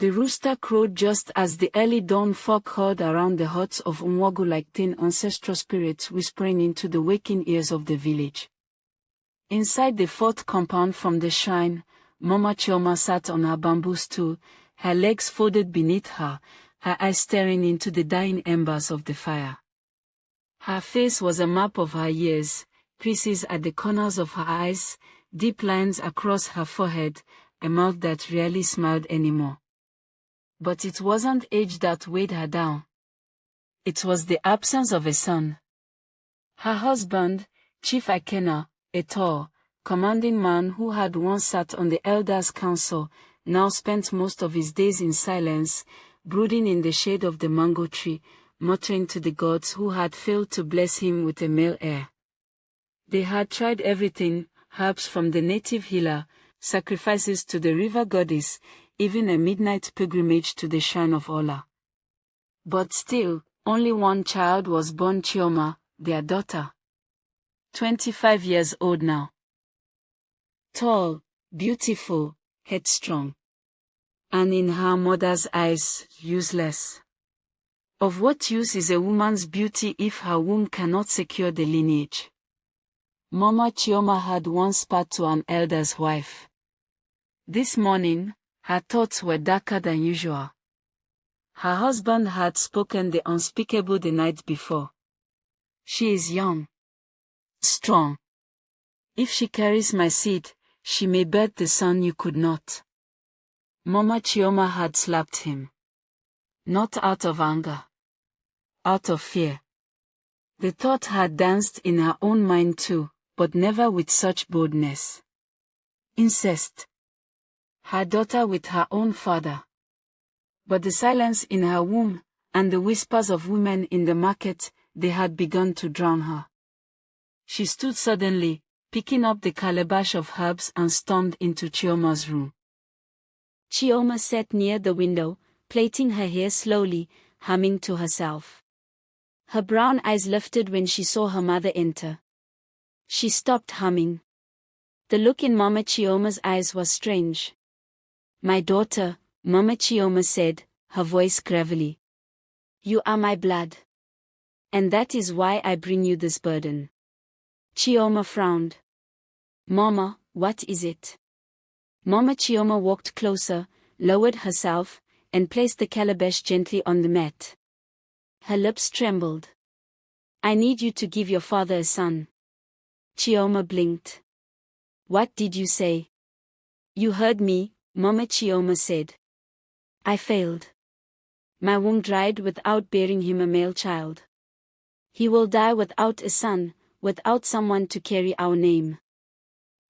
The rooster crowed just as the early dawn fog hurled around the huts of Umwogu like thin ancestral spirits whispering into the waking ears of the village. Inside the fourth compound from the shrine, Mama Chioma sat on her bamboo stool, her legs folded beneath her, her eyes staring into the dying embers of the fire. Her face was a map of her years, creases at the corners of her eyes, deep lines across her forehead, a mouth that rarely smiled anymore. But it wasn't age that weighed her down. It was the absence of a son. Her husband, Chief Akena, a tall, commanding man who had once sat on the elders' council, now spent most of his days in silence, brooding in the shade of the mango tree, muttering to the gods who had failed to bless him with a male heir. They had tried everything, herbs from the native healer, sacrifices to the river goddess, even a midnight pilgrimage to the shrine of Ola. But still, only one child was born, Chioma, their daughter. 25 years old now. Tall, beautiful, headstrong. And in her mother's eyes, useless. Of what use is a woman's beauty if her womb cannot secure the lineage? Mama Chioma had once spat to an elder's wife. This morning, her thoughts were darker than usual. Her husband had spoken the unspeakable the night before. She is young. Strong. If she carries my seed, she may birth the son you could not. Mama Chioma had slapped him. Not out of anger. Out of fear. The thought had danced in her own mind too, but never with such boldness. Incest. Her daughter with her own father. But the silence in her womb, and the whispers of women in the market, they had begun to drown her. She stood suddenly, picking up the calabash of herbs and stormed into Chioma's room. Chioma sat near the window, plaiting her hair slowly, humming to herself. Her brown eyes lifted when she saw her mother enter. She stopped humming. The look in Mama Chioma's eyes was strange. "My daughter," Mama Chioma said, her voice gravelly. "You are my blood. And that is why I bring you this burden." Chioma frowned. "Mama, what is it?" Mama Chioma walked closer, lowered herself, and placed the calabash gently on the mat. Her lips trembled. "I need you to give your father a son." Chioma blinked. "What did you say?" "You heard me," Mama Chioma said. "I failed. My womb dried without bearing him a male child. He will die without a son, without someone to carry our name.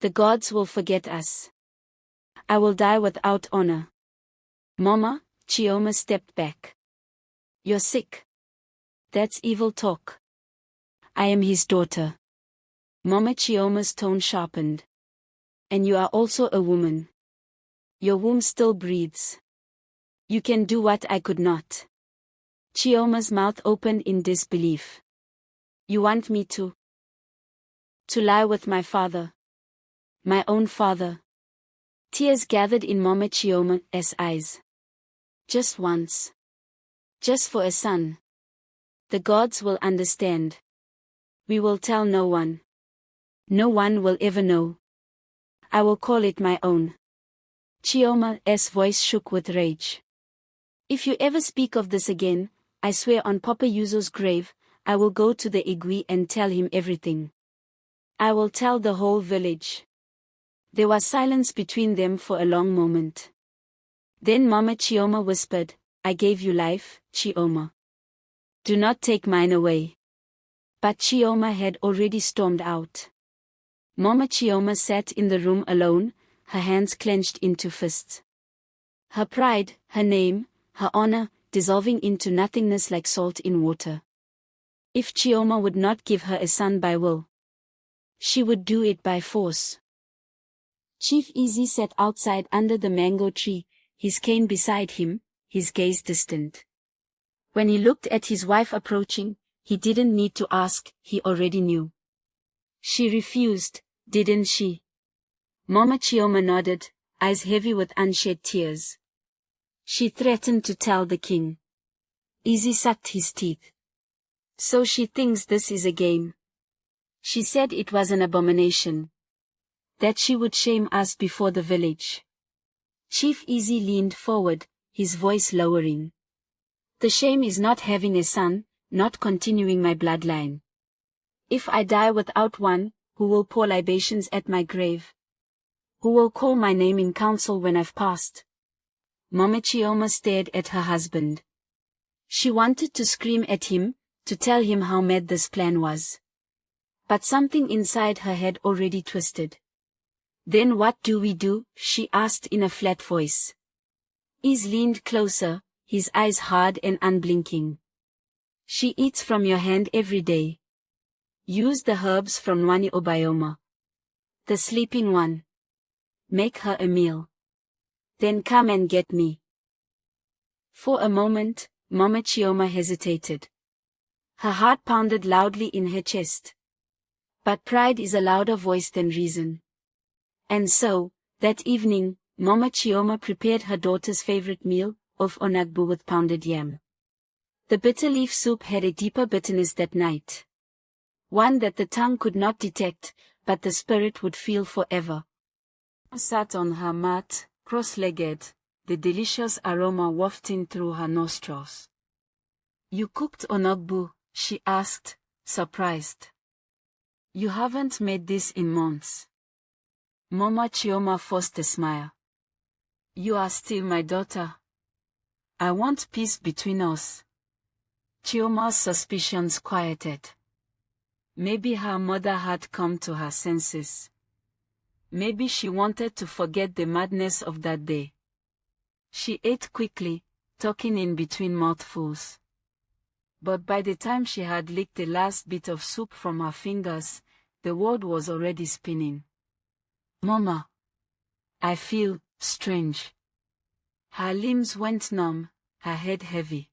The gods will forget us. I will die without honor." "Mama," Chioma stepped back. "You're sick. That's evil talk. I am his daughter." Mama Chioma's tone sharpened. "And you are also a woman. Your womb still breathes. You can do what I could not." Chioma's mouth opened in disbelief. "You want me to lie with my father? My own father?" Tears gathered in Mama Chioma's eyes. "Just once. Just for a son. The gods will understand. We will tell no one. No one will ever know. I will call it my own." Chioma's voice shook with rage. "If you ever speak of this again, I swear on Papa Yuzo's grave, I will go to the Igwe and tell him everything. I will tell the whole village." There was silence between them for a long moment. Then Mama Chioma whispered, "I gave you life, Chioma. Do not take mine away." But Chioma had already stormed out. Mama Chioma sat in the room alone, her hands clenched into fists. Her pride, her name, her honor, dissolving into nothingness like salt in water. If Chioma would not give her a son by will, she would do it by force. Chief Izzy sat outside under the mango tree, his cane beside him, his gaze distant. When he looked at his wife approaching, he didn't need to ask, he already knew. "She refused, didn't she?" Mama Chioma nodded, eyes heavy with unshed tears. She threatened to tell the king. Izzy sucked his teeth. So she thinks this is a game. She said it was an abomination. That she would shame us before the village. Chief Izzy leaned forward, his voice lowering. The shame is not having a son, not continuing my bloodline. If I die without one, who will pour libations at my grave? Who will call my name in council when I've passed? Mama Chioma stared at her husband. She wanted to scream at him, to tell him how mad this plan was. But something inside her head already twisted. Then what do we do? She asked in a flat voice. Iz leaned closer, his eyes hard and unblinking. She eats from your hand every day. Use the herbs from Nwani Obayoma. The sleeping one. Make her a meal. Then come and get me. For a moment, Mama Chioma hesitated. Her heart pounded loudly in her chest. But pride is a louder voice than reason. And so, that evening, Mama Chioma prepared her daughter's favorite meal, of onagbu with pounded yam. The bitter leaf soup had a deeper bitterness that night. One that the tongue could not detect, but the spirit would feel forever. Sat on her mat, cross-legged, the delicious aroma wafting through her nostrils. You cooked onagbu? She asked, surprised. You haven't made this in months. Mama Chioma forced a smile. You are still my daughter. I want peace between us. Chioma's suspicions quieted. Maybe her mother had come to her senses. Maybe she wanted to forget the madness of that day. She ate quickly, talking in between mouthfuls. But by the time she had licked the last bit of soup from her fingers, the world was already spinning. Mama. I feel strange. Her limbs went numb, her head heavy.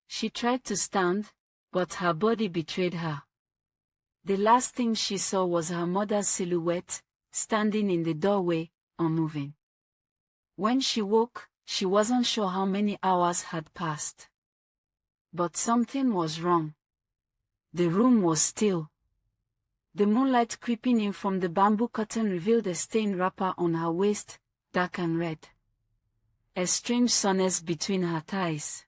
She tried to stand, but her body betrayed her. The last thing she saw was her mother's silhouette, standing in the doorway, unmoving. When she woke, she wasn't sure how many hours had passed. But something was wrong. The room was still. The moonlight creeping in from the bamboo curtain revealed a stained wrapper on her waist, dark and red. A strange soreness between her thighs.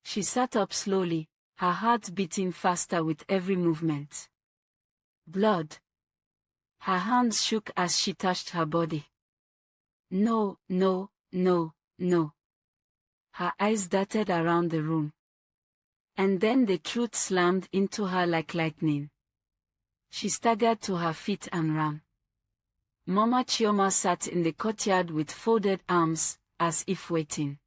She sat up slowly, her heart beating faster with every movement. Blood. Her hands shook as she touched her body. No, no, no, no. Her eyes darted around the room. And then the truth slammed into her like lightning. She staggered to her feet and ran. Mama Chioma sat in the courtyard with folded arms, as if waiting.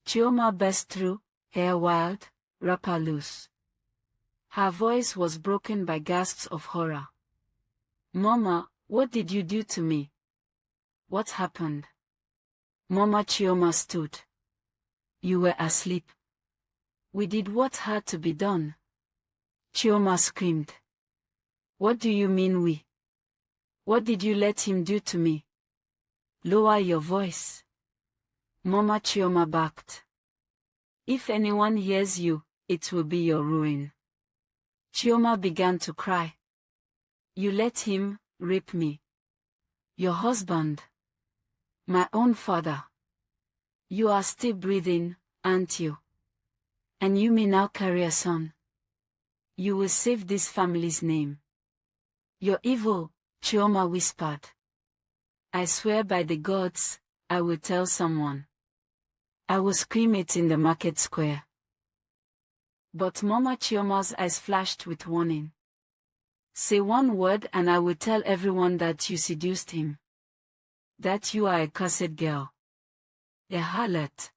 Chioma burst through, hair wild, wrapper loose. Her voice was broken by gasps of horror. Mama, what did you do to me? What happened? Mama Chioma stood. You were asleep. We did what had to be done. Chioma screamed. What do you mean we? What did you let him do to me? Lower your voice. Mama Chioma barked. If anyone hears you, it will be your ruin. Chioma began to cry. You let him rape me. Your husband. My own father. You are still breathing, aren't you? And you may now carry a son. You will save this family's name. You're evil, Chioma whispered. I swear by the gods, I will tell someone. I will scream it in the market square. But Mama Chioma's eyes flashed with warning. Say one word and I will tell everyone that you seduced him. That you are a cursed girl. A harlot.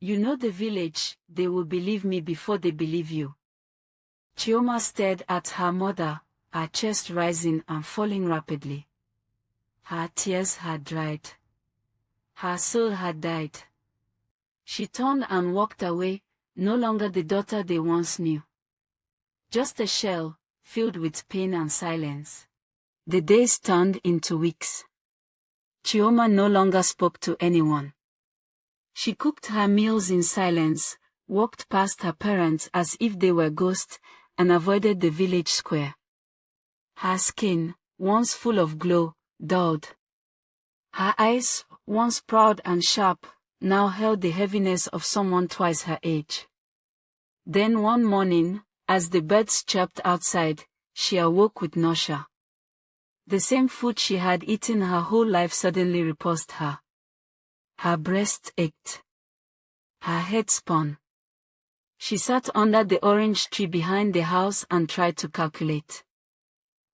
You know the village, they will believe me before they believe you. Chioma stared at her mother, her chest rising and falling rapidly. Her tears had dried. Her soul had died. She turned and walked away, no longer the daughter they once knew. Just a shell, filled with pain and silence. The days turned into weeks. Chioma no longer spoke to anyone. She cooked her meals in silence, walked past her parents as if they were ghosts, and avoided the village square. Her skin, once full of glow, dulled. Her eyes, once proud and sharp, now held the heaviness of someone twice her age. Then one morning, as the birds chirped outside, she awoke with nausea. The same food she had eaten her whole life suddenly repulsed her. Her breast ached. Her head spun. She sat under the orange tree behind the house and tried to calculate.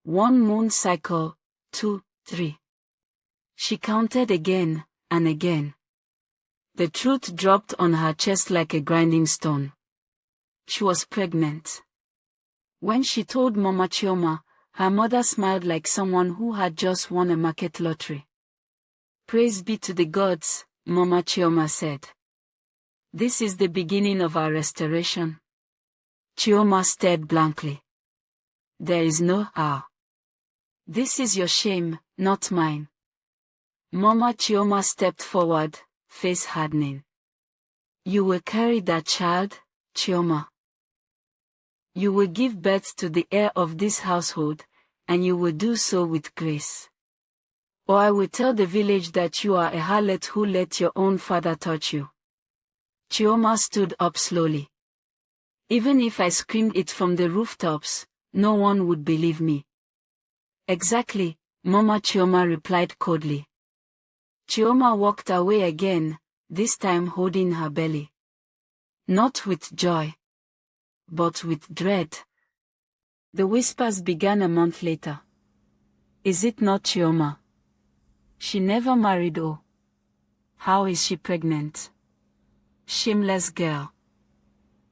1 moon cycle, 2, 3. She counted again and again. The truth dropped on her chest like a grinding stone. She was pregnant. When she told Mama Chioma, her mother smiled like someone who had just won a market lottery. "Praise be to the gods," Mama Chioma said. "This is the beginning of our restoration." Chioma stared blankly. "There is no how. This is your shame, not mine." Mama Chioma stepped forward, face hardening. "You will carry that child, Chioma. You will give birth to the heir of this household, and you will do so with grace. Or I will tell the village that you are a harlot who let your own father touch you." Chioma stood up slowly. "Even if I screamed it from the rooftops, no one would believe me." "Exactly," Mama Chioma replied coldly. Chioma walked away again, this time holding her belly. Not with joy, but with dread. The whispers began a month later. "Is it not Chioma? She never married. Oh. How is she pregnant? Shameless girl.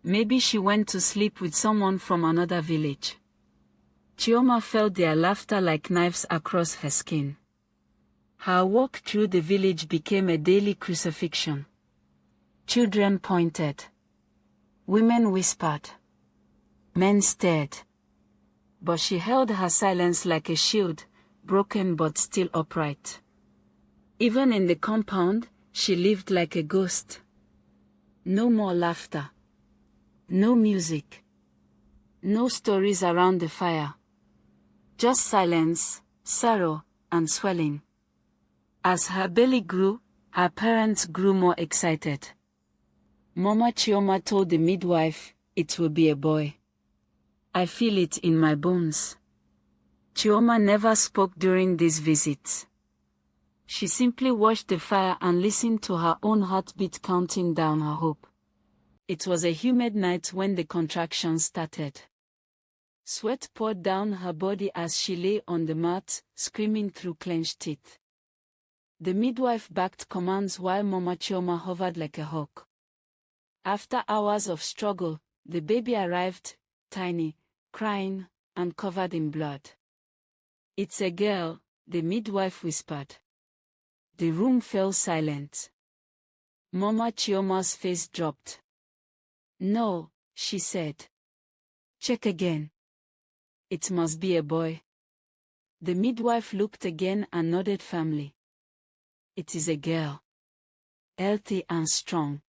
Maybe she went to sleep with someone from another village." Chioma felt their laughter like knives across her skin. Her walk through the village became a daily crucifixion. Children pointed. Women whispered. Men stared. But she held her silence like a shield, broken but still upright. Even in the compound, she lived like a ghost. No more laughter. No music. No stories around the fire. Just silence, sorrow, and swelling. As her belly grew, her parents grew more excited. Mama Chioma told the midwife, "It will be a boy. I feel it in my bones." Chioma never spoke during these visits. She simply watched the fire and listened to her own heartbeat counting down her hope. It was a humid night when the contractions started. Sweat poured down her body as she lay on the mat, screaming through clenched teeth. The midwife backed commands while Mama Chioma hovered like a hawk. After hours of struggle, the baby arrived, tiny, crying, and covered in blood. "It's a girl," the midwife whispered. The room fell silent. Mama Chioma's face dropped. "No," she said. "Check again. It must be a boy." The midwife looked again and nodded firmly. "It is a girl. Healthy and strong."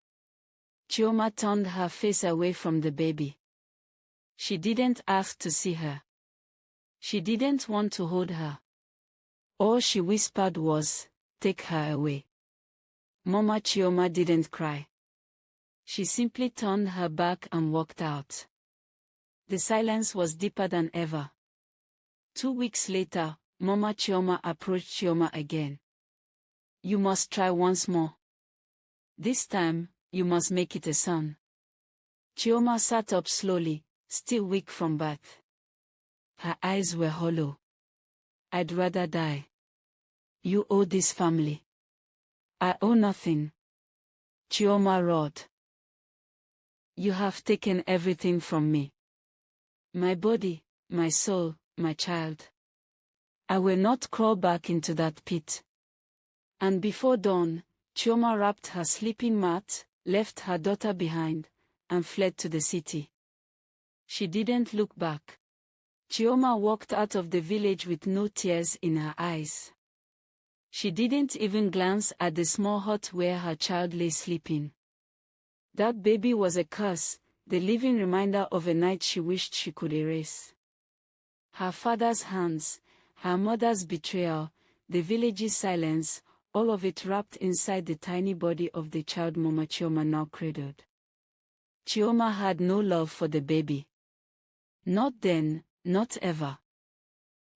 Chioma turned her face away from the baby. She didn't ask to see her. She didn't want to hold her. All she whispered was, "Take her away." Mama Chioma didn't cry. She simply turned her back and walked out. The silence was deeper than ever. 2 weeks later, Mama Chioma approached Chioma again. "You must try once more. This time, you must make it a son." Chioma sat up slowly, still weak from birth. Her eyes were hollow. "I'd rather die. You owe this family." "I owe nothing." Chioma roared. "You have taken everything from me. My body, my soul, my child. I will not crawl back into that pit." And before dawn, Chioma wrapped her sleeping mat, left her daughter behind, and fled to the city. She didn't look back. Chioma walked out of the village with no tears in her eyes. She didn't even glance at the small hut where her child lay sleeping. That baby was a curse, the living reminder of a night she wished she could erase. Her father's hands, her mother's betrayal, the village's silence, all of it wrapped inside the tiny body of the child Mama Chioma now cradled. Chioma had no love for the baby. Not then, not ever.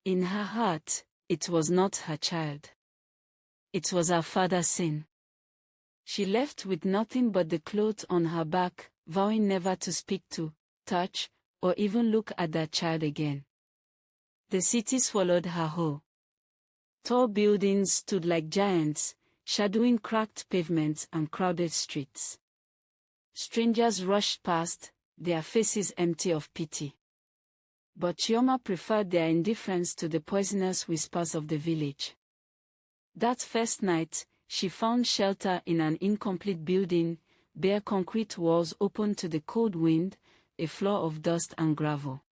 In her heart, it was not her child. It was her father's sin. She left with nothing but the clothes on her back, vowing never to speak to, touch, or even look at that child again. The city swallowed her whole. Tall buildings stood like giants, shadowing cracked pavements and crowded streets. Strangers rushed past, their faces empty of pity. But Chioma preferred their indifference to the poisonous whispers of the village. That first night, she found shelter in an incomplete building, bare concrete walls open to the cold wind, a floor of dust and gravel.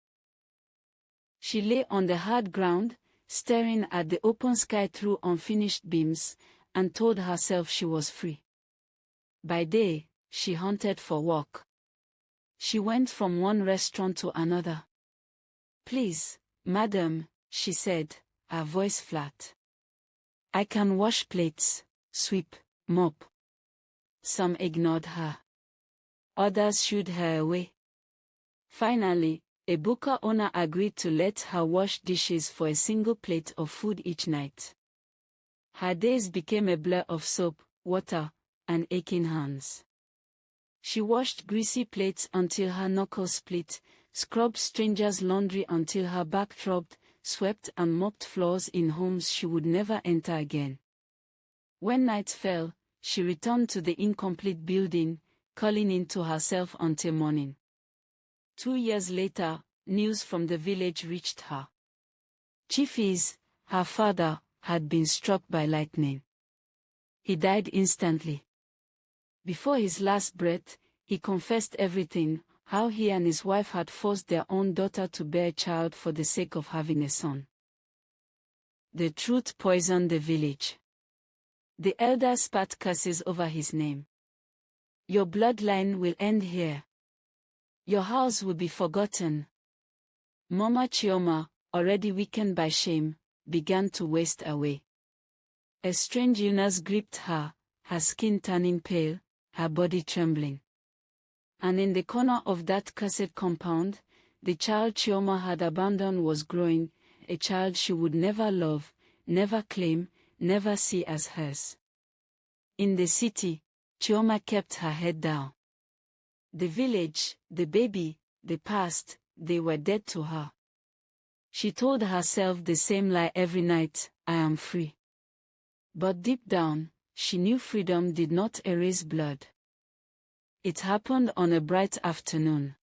She lay on the hard ground, staring at the open sky through unfinished beams, and told herself she was free. By day, she hunted for work. She went from one restaurant to another. "Please, madam," she said, her voice flat. "I can wash plates, sweep, mop." Some ignored her. Others shooed her away. Finally, a buka owner agreed to let her wash dishes for a single plate of food each night. Her days became a blur of soap, water, and aching hands. She washed greasy plates until her knuckles split, scrubbed strangers' laundry until her back throbbed, swept and mopped floors in homes she would never enter again. When night fell, she returned to the incomplete building, calling into herself until morning. 2 years later, news from the village reached her. Chifis, her father, had been struck by lightning. He died instantly. Before his last breath, he confessed everything, how he and his wife had forced their own daughter to bear a child for the sake of having a son. The truth poisoned the village. The elders spat curses over his name. "Your bloodline will end here. Your house will be forgotten." Mama Chioma, already weakened by shame, began to waste away. A strange illness gripped her, her skin turning pale, her body trembling. And in the corner of that cursed compound, the child Chioma had abandoned was growing, a child she would never love, never claim, never see as hers. In the city, Chioma kept her head down. The village, the baby, the past, they were dead to her. She told herself the same lie every night, "I am free." But deep down, she knew freedom did not erase blood. It happened on a bright afternoon.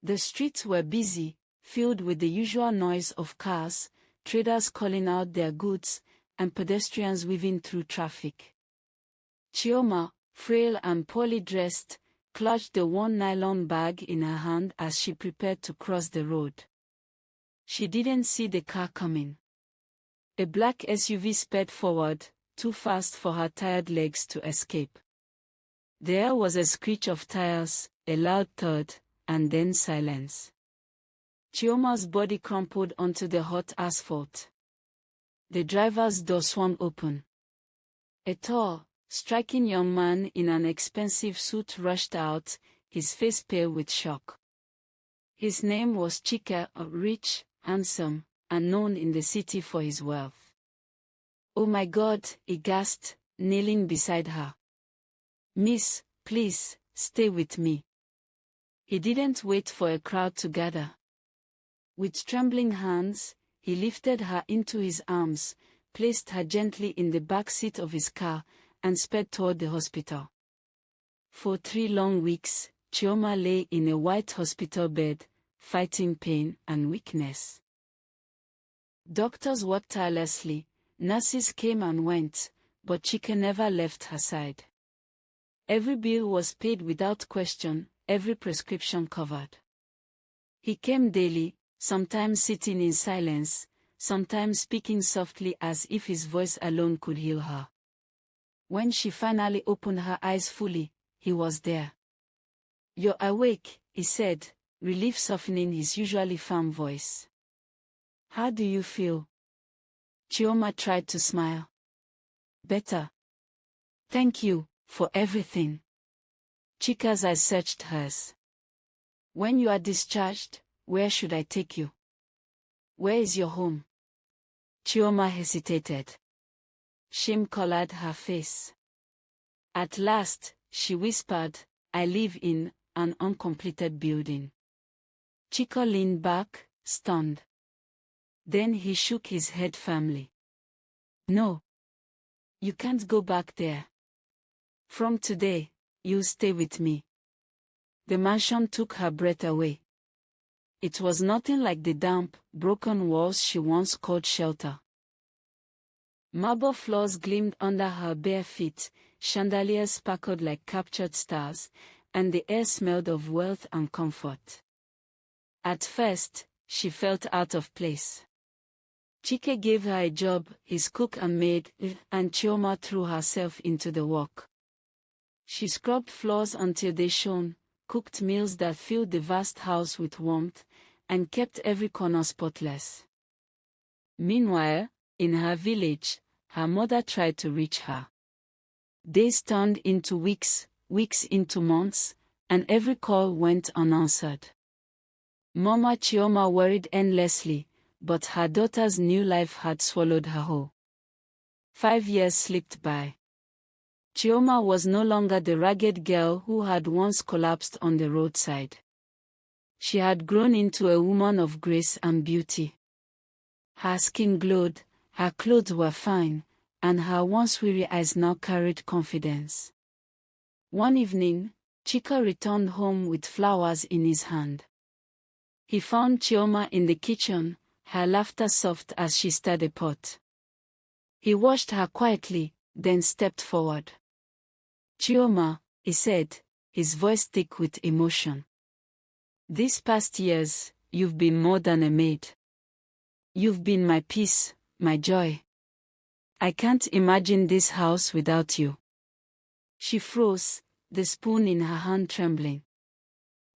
The streets were busy, filled with the usual noise of cars, traders calling out their goods, and pedestrians weaving through traffic. Chioma, frail and poorly dressed, clutched the worn nylon bag in her hand as she prepared to cross the road. She didn't see the car coming. A black SUV sped forward, too fast for her tired legs to escape. There was a screech of tires, a loud thud, and then silence. Chioma's body crumpled onto the hot asphalt. The driver's door swung open. A tall, striking young man in an expensive suit rushed out, his face pale with shock. His name was Chika, rich, handsome, and known in the city for his wealth. "Oh my God," he gasped, kneeling beside her. "Miss, please, stay with me." He didn't wait for a crowd to gather. With trembling hands, he lifted her into his arms, placed her gently in the back seat of his car, and sped toward the hospital. For 3 long weeks, Chioma lay in a white hospital bed, fighting pain and weakness. Doctors worked tirelessly, nurses came and went, but Chika never left her side. Every bill was paid without question, every prescription covered. He came daily, sometimes sitting in silence, sometimes speaking softly as if his voice alone could heal her. When she finally opened her eyes fully, he was there. "You're awake," he said, relief softening his usually firm voice. "How do you feel?" Chioma tried to smile. "Better. Thank you for everything." Chika's eyes searched hers. "When you are discharged, where should I take you? Where is your home?" Chioma hesitated. Shame colored her face. At last, she whispered, "I live in an uncompleted building." Chika leaned back, stunned. Then he shook his head firmly. "No. You can't go back there. From today, you'll stay with me." The mansion took her breath away. It was nothing like the damp, broken walls she once called shelter. Marble floors gleamed under her bare feet, chandeliers sparkled like captured stars, and the air smelled of wealth and comfort. At first, she felt out of place. Chike gave her a job, his cook and maid, and Chioma threw herself into the work. She scrubbed floors until they shone, cooked meals that filled the vast house with warmth, and kept every corner spotless. Meanwhile, in her village, her mother tried to reach her. Days turned into weeks, weeks into months, and every call went unanswered. Mama Chioma worried endlessly, but her daughter's new life had swallowed her whole. 5 years slipped by. Chioma was no longer the ragged girl who had once collapsed on the roadside. She had grown into a woman of grace and beauty. Her skin glowed, her clothes were fine, and her once weary eyes now carried confidence. One evening, Chika returned home with flowers in his hand. He found Chioma in the kitchen, her laughter soft as she stirred a pot. He watched her quietly, then stepped forward. "Chioma," he said, his voice thick with emotion. "These past years, you've been more than a maid. You've been my peace, my joy. I can't imagine this house without you." She froze, the spoon in her hand trembling.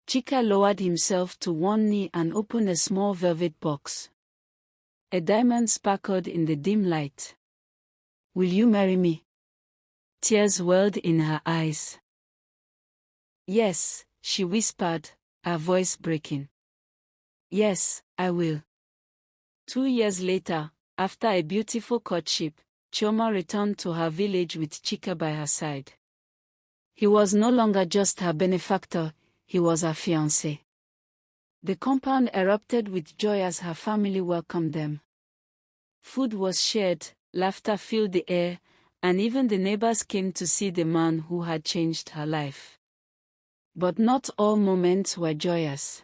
Chika lowered himself to one knee and opened a small velvet box. A diamond sparkled in the dim light. "Will you marry me?" Tears welled in her eyes. "Yes," she whispered, her voice breaking. "Yes, I will." 2 years later, after a beautiful courtship, Chioma returned to her village with Chika by her side. He was no longer just her benefactor, he was her fiancé. The compound erupted with joy as her family welcomed them. Food was shared, laughter filled the air, and even the neighbors came to see the man who had changed her life. But not all moments were joyous.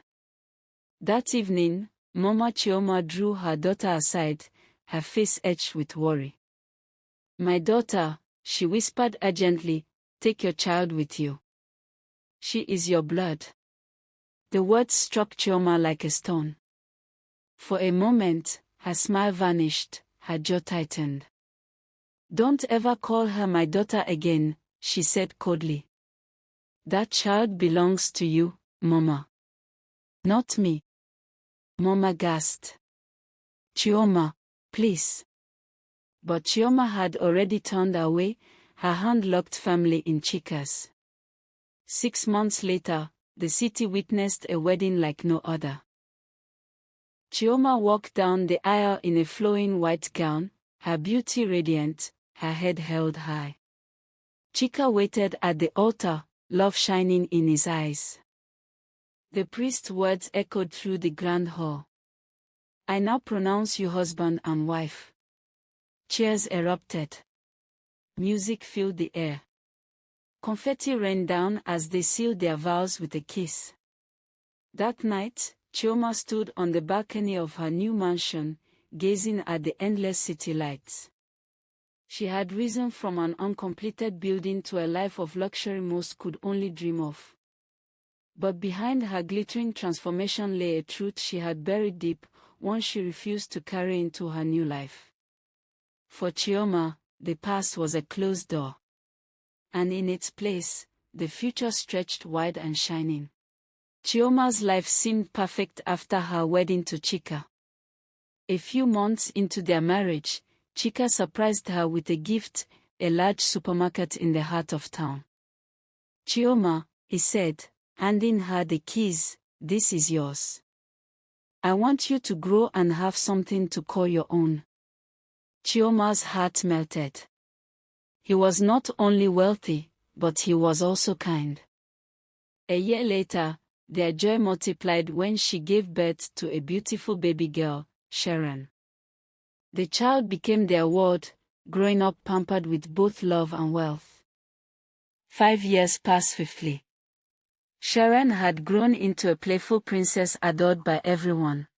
That evening, Mama Chioma drew her daughter aside, her face etched with worry. "My daughter," she whispered urgently, "take your child with you. She is your blood." The words struck Chioma like a stone. For a moment, her smile vanished, her jaw tightened. "Don't ever call her my daughter again," she said coldly. "That child belongs to you, Mama. Not me." Mama gasped. "Chioma, please." But Chioma had already turned away, her hand locked firmly in Chika's. 6 months later, the city witnessed a wedding like no other. Chioma walked down the aisle in a flowing white gown, her beauty radiant, her head held high. Chika waited at the altar, love shining in his eyes. The priest's words echoed through the grand hall. "I now pronounce you husband and wife." Cheers erupted. Music filled the air. Confetti rained down as they sealed their vows with a kiss. That night, Chioma stood on the balcony of her new mansion, gazing at the endless city lights. She had risen from an uncompleted building to a life of luxury most could only dream of. But behind her glittering transformation lay a truth she had buried deep, one she refused to carry into her new life. For Chioma, the past was a closed door. And in its place, the future stretched wide and shining. Chioma's life seemed perfect after her wedding to Chika. A few months into their marriage, Chika surprised her with a gift, a large supermarket in the heart of town. "Chioma," he said, handing her the keys, "this is yours. I want you to grow and have something to call your own." Chioma's heart melted. He was not only wealthy, but he was also kind. A year later, their joy multiplied when she gave birth to a beautiful baby girl, Sharon. The child became their world, growing up pampered with both love and wealth. 5 years passed swiftly. Sharon had grown into a playful princess adored by everyone.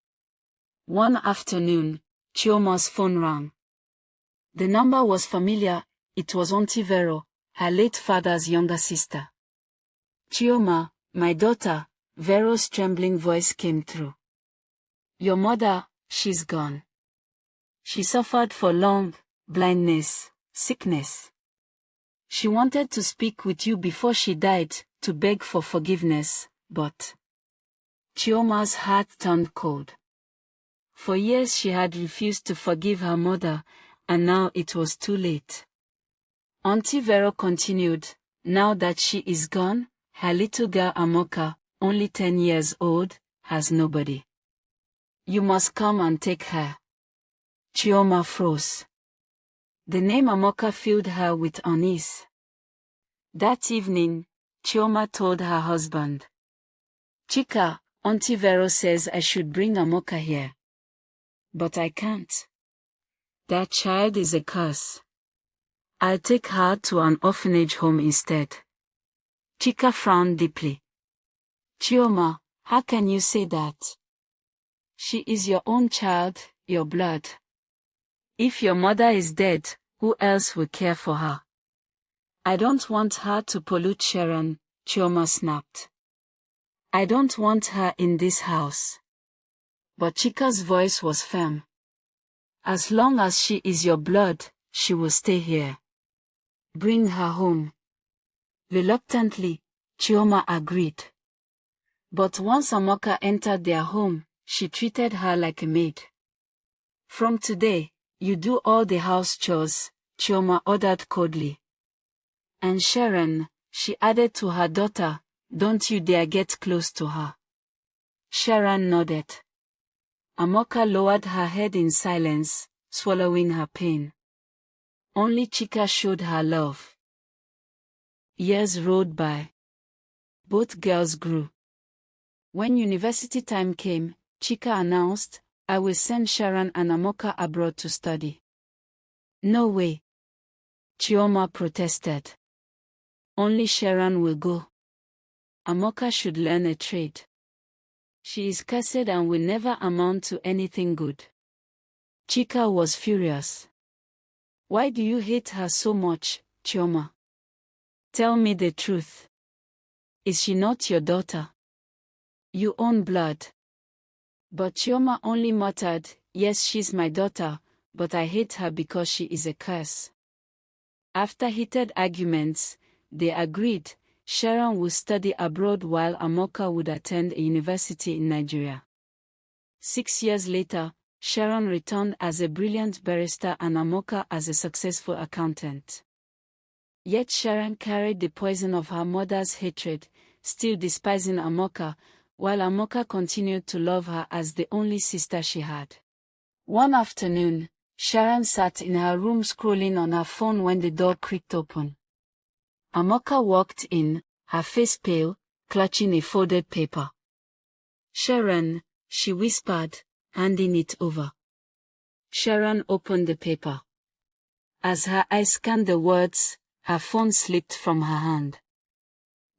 One afternoon, Chioma's phone rang. The number was familiar. It was Auntie Vero, her late father's younger sister. "Chioma, my daughter," Vero's trembling voice came through. "Your mother, she's gone. She suffered for long, blindness, sickness. She wanted to speak with you before she died, to beg for forgiveness, but..." Chioma's heart turned cold. For years she had refused to forgive her mother, and now it was too late. Auntie Vero continued, "Now that she is gone, her little girl Amoka, only 10 years old, has nobody. You must come and take her." Chioma froze. The name Amoka filled her with unease. That evening, Chioma told her husband, "Chika, Auntie Vero says I should bring Amoka here. But I can't. That child is a curse. I'll take her to an orphanage home instead." Chika frowned deeply. "Chioma, how can you say that? She is your own child, your blood. If your mother is dead, who else will care for her?" "I don't want her to pollute Sharon," Chioma snapped. "I don't want her in this house." But Chika's voice was firm. "As long as she is your blood, she will stay here. Bring her home." Reluctantly, Chioma agreed. But once Amoka entered their home, she treated her like a maid. "From today, you do all the house chores," Chioma ordered coldly. "And Sharon," she added to her daughter, "don't you dare get close to her." Sharon nodded. Amoka lowered her head in silence, swallowing her pain. Only Chika showed her love. Years rolled by. Both girls grew. When university time came, Chika announced, "I will send Sharon and Amoka abroad to study." "No way," Chioma protested. "Only Sharon will go. Amoka should learn a trade. She is cursed and will never amount to anything good." Chika was furious. "Why do you hate her so much, Chioma? Tell me the truth. Is she not your daughter? You own blood." But Chioma only muttered, "Yes, she's my daughter, but I hate her because she is a curse." After heated arguments, they agreed Sharon would study abroad while Amoka would attend a university in Nigeria. 6 years later, Sharon returned as a brilliant barrister and Amoka as a successful accountant. Yet Sharon carried the poison of her mother's hatred, still despising Amoka, while Amoka continued to love her as the only sister she had. One afternoon, Sharon sat in her room scrolling on her phone when the door creaked open. Amoka walked in, her face pale, clutching a folded paper. "Sharon," she whispered, handing it over. Sharon opened the paper. As her eyes scanned the words, her phone slipped from her hand.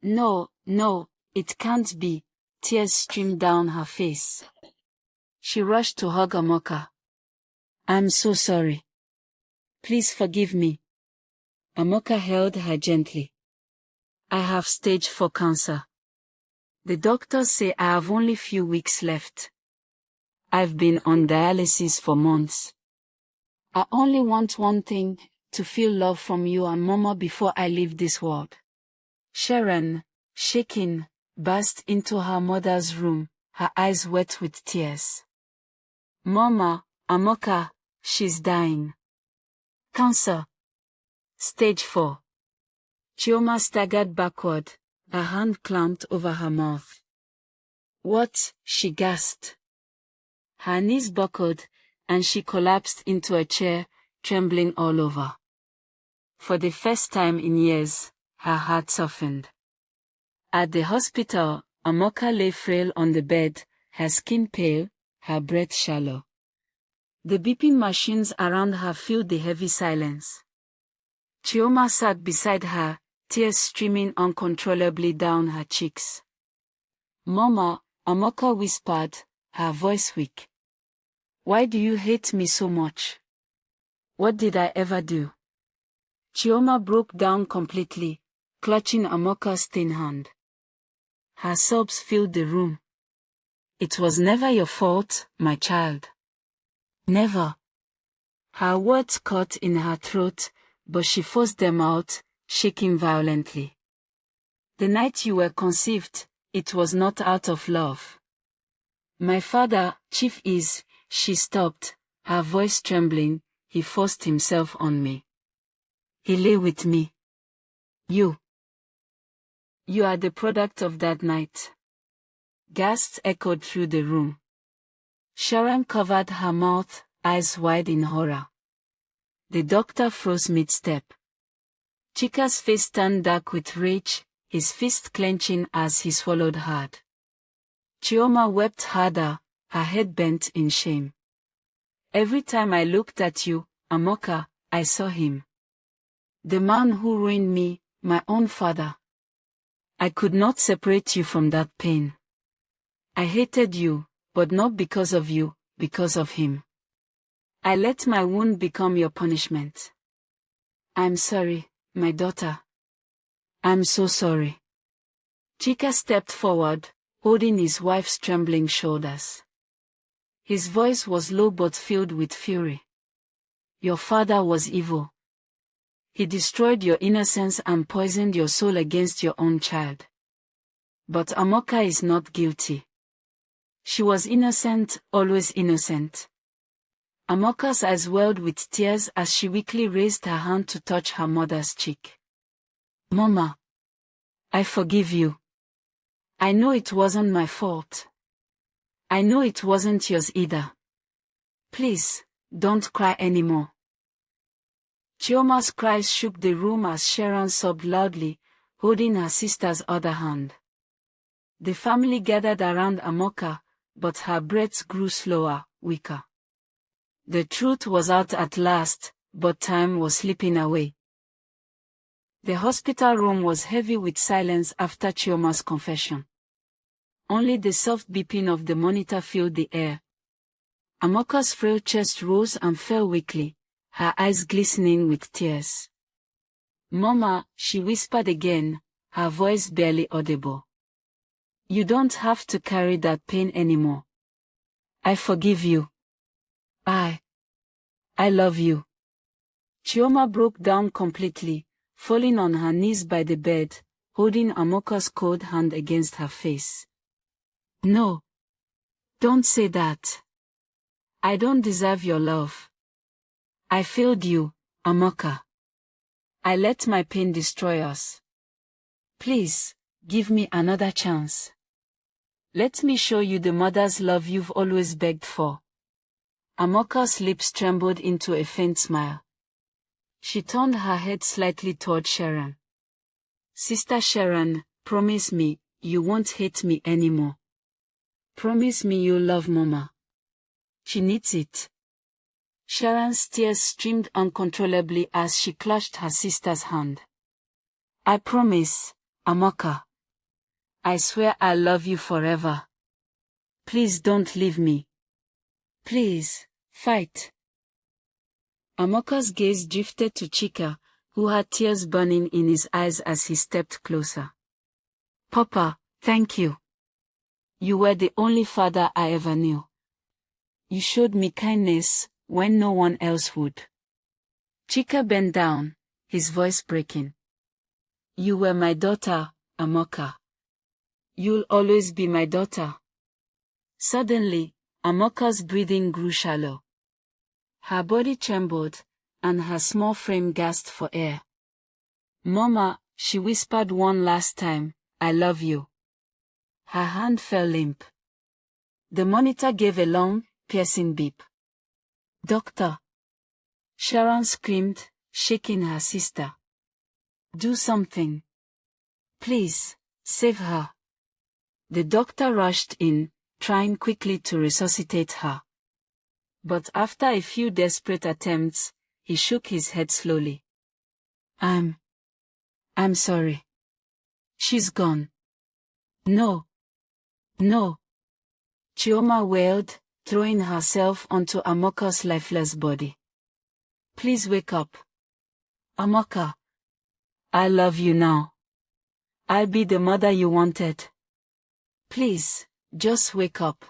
"No, no, it can't be." Tears streamed down her face. She rushed to hug Amoka. "I'm so sorry. Please forgive me." Amoka held her gently. "I have stage 4 cancer. The doctors say I have only few weeks left. I've been on dialysis for months. I only want one thing, to feel love from you and Mama before I leave this world. Sharon, shaking, burst into her mother's room, her eyes wet with tears. Mama, Amoka, she's dying. Cancer. Stage 4. Chioma staggered backward, her hand clamped over her mouth. What? She gasped. Her knees buckled, and she collapsed into a chair, trembling all over. For the first time in years, her heart softened. At the hospital, Amoka lay frail on the bed, her skin pale, her breath shallow. The beeping machines around her filled the heavy silence. Chioma sat beside her, tears streaming uncontrollably down her cheeks. Mama, Amoka whispered, her voice weak. Why do you hate me so much? What did I ever do? Chioma broke down completely, clutching Amoka's thin hand. Her sobs filled the room. It was never your fault, my child. Never. Her words caught in her throat, but she forced them out, shaking violently. The night you were conceived, it was not out of love. My father, Chief is, she stopped, her voice trembling, he forced himself on me. He lay with me. You are the product of that night. Gasps echoed through the room. Sharon covered her mouth, eyes wide in horror. The doctor froze mid-step. Chika's face turned dark with rage, his fist clenching as he swallowed hard. Chioma wept harder, her head bent in shame. Every time I looked at you, Amoka, I saw him. The man who ruined me, my own father. I could not separate you from that pain. I hated you, but not because of you, because of him. I let my wound become your punishment. I'm sorry, my daughter. I'm so sorry. Chika stepped forward, holding his wife's trembling shoulders. His voice was low but filled with fury. Your father was evil. He destroyed your innocence and poisoned your soul against your own child. But Amoka is not guilty. She was innocent, always innocent. Amoka's eyes welled with tears as she weakly raised her hand to touch her mother's cheek. Mama, I forgive you. I know it wasn't my fault. I know it wasn't yours either. Please, don't cry anymore. Chioma's cries shook the room as Sharon sobbed loudly, holding her sister's other hand. The family gathered around Amoka, but her breaths grew slower, weaker. The truth was out at last, but time was slipping away. The hospital room was heavy with silence after Chioma's confession. Only the soft beeping of the monitor filled the air. Amoka's frail chest rose and fell weakly, her eyes glistening with tears. Mama, she whispered again, her voice barely audible. You don't have to carry that pain anymore. I forgive you. I love you. Chioma broke down completely, falling on her knees by the bed, holding Amoka's cold hand against her face. No. Don't say that. I don't deserve your love. I failed you, Amoka. I let my pain destroy us. Please, give me another chance. Let me show you the mother's love you've always begged for. Amoka's lips trembled into a faint smile. She turned her head slightly toward Sharon. Sister Sharon, promise me, you won't hate me anymore. Promise me you'll love Mama. She needs it. Sharon's tears streamed uncontrollably as she clutched her sister's hand. I promise, Amoka. I swear I'll love you forever. Please don't leave me. Please, fight. Amoka's gaze drifted to Chika, who had tears burning in his eyes as he stepped closer. Papa, thank you. You were the only father I ever knew. You showed me kindness when no one else would. Chika bent down, his voice breaking. You were my daughter, Amoka. You'll always be my daughter. Suddenly, Amoka's breathing grew shallow. Her body trembled, and her small frame gasped for air. Mama, she whispered one last time, I love you. Her hand fell limp. The monitor gave a long, piercing beep. Doctor! Sharon screamed, shaking her sister. Do something. Please, save her. The doctor rushed in, trying quickly to resuscitate her. But after a few desperate attempts, he shook his head slowly. I'm sorry. She's gone. No. No. Chioma wailed, throwing herself onto Amoka's lifeless body. Please wake up. Amoka. I love you now. I'll be the mother you wanted. Please, just wake up.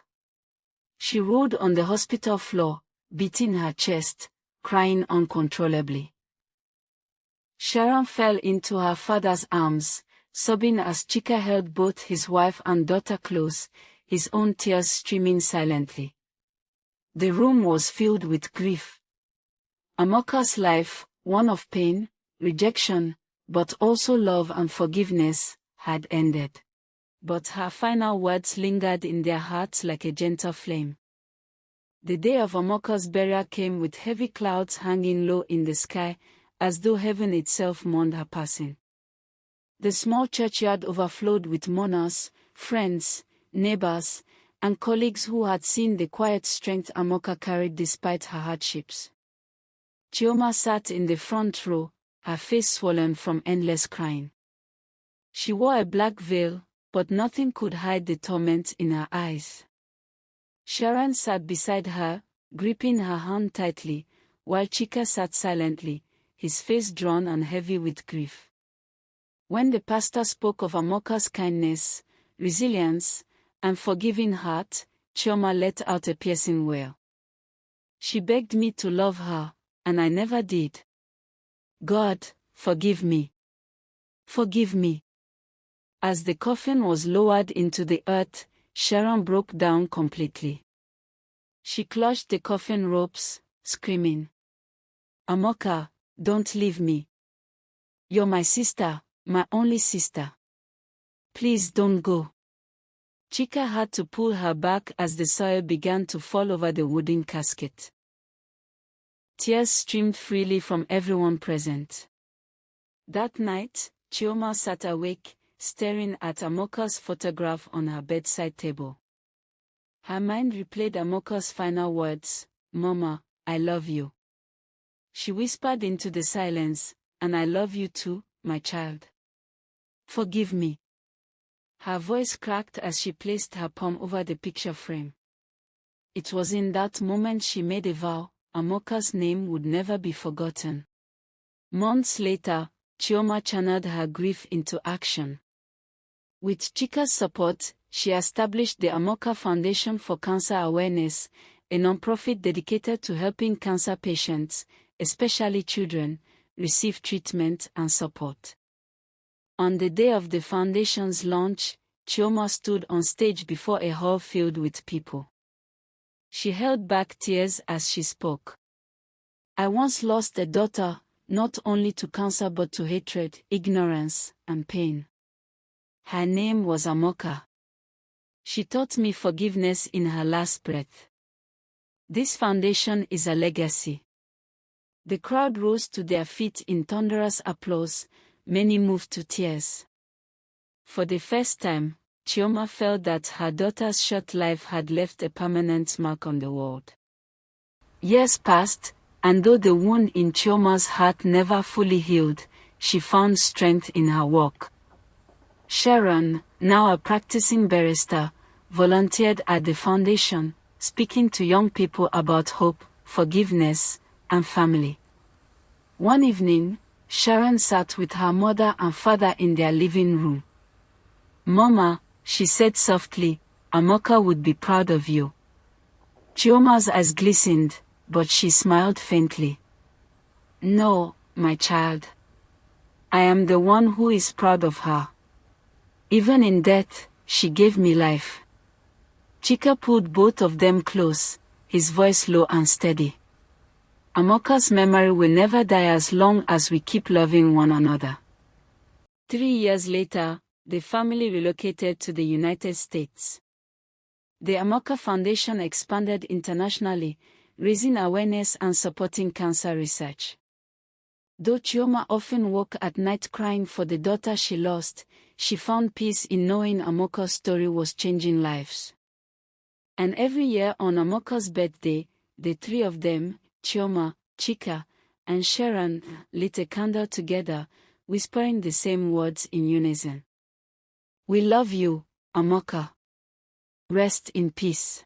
She rolled on the hospital floor, beating her chest, crying uncontrollably. Sharon fell into her father's arms, sobbing as Chika held both his wife and daughter close, his own tears streaming silently. The room was filled with grief. Amoka's life, one of pain, rejection, but also love and forgiveness, had ended. But her final words lingered in their hearts like a gentle flame. The day of Amoka's burial came with heavy clouds hanging low in the sky, as though heaven itself mourned her passing. The small churchyard overflowed with mourners, friends, neighbors, and colleagues who had seen the quiet strength Amoka carried despite her hardships. Chioma sat in the front row, her face swollen from endless crying. She wore a black veil, but nothing could hide the torment in her eyes. Sharon sat beside her, gripping her hand tightly, while Chika sat silently, his face drawn and heavy with grief. When the pastor spoke of Amoka's kindness, resilience, and forgiving heart, Chioma let out a piercing wail. She begged me to love her, and I never did. God, forgive me. Forgive me. As the coffin was lowered into the earth, Sharon broke down completely. She clutched the coffin ropes, screaming, Amoka, don't leave me. You're my sister, my only sister. Please don't go. Chika had to pull her back as the soil began to fall over the wooden casket. Tears streamed freely from everyone present. That night, Chioma sat awake, staring at Amoka's photograph on her bedside table. Her mind replayed Amoka's final words, Mama, I love you. She whispered into the silence, and I love you too, my child. Forgive me. Her voice cracked as she placed her palm over the picture frame. It was in that moment she made a vow, Amoka's name would never be forgotten. Months later, Chioma channeled her grief into action. With Chika's support, she established the Amoka Foundation for Cancer Awareness, a nonprofit dedicated to helping cancer patients, especially children, receive treatment and support. On the day of the foundation's launch, Chioma stood on stage before a hall filled with people. She held back tears as she spoke. I once lost a daughter, not only to cancer but to hatred, ignorance, and pain. Her name was Amoka. She taught me forgiveness in her last breath. This foundation is a legacy. The crowd rose to their feet in thunderous applause, many moved to tears. For the first time, Chioma felt that her daughter's short life had left a permanent mark on the world. Years passed, and though the wound in Chioma's heart never fully healed, she found strength in her work. Sharon, now a practicing barrister, volunteered at the foundation, speaking to young people about hope, forgiveness, and family. One evening, Sharon sat with her mother and father in their living room. Mama, she said softly, Amoka would be proud of you. Chioma's eyes glistened, but she smiled faintly. No, my child. I am the one who is proud of her. Even in death, she gave me life. Chika pulled both of them close, his voice low and steady. Amoka's memory will never die as long as we keep loving one another. 3 years later, the family relocated to the United States. The Amoka Foundation expanded internationally, raising awareness and supporting cancer research. Though Chioma often woke at night crying for the daughter she lost, she found peace in knowing Amoka's story was changing lives. And every year on Amoka's birthday, the three of them, Chioma, Chika, and Sharon, lit a candle together, whispering the same words in unison. We love you, Amoka. Rest in peace.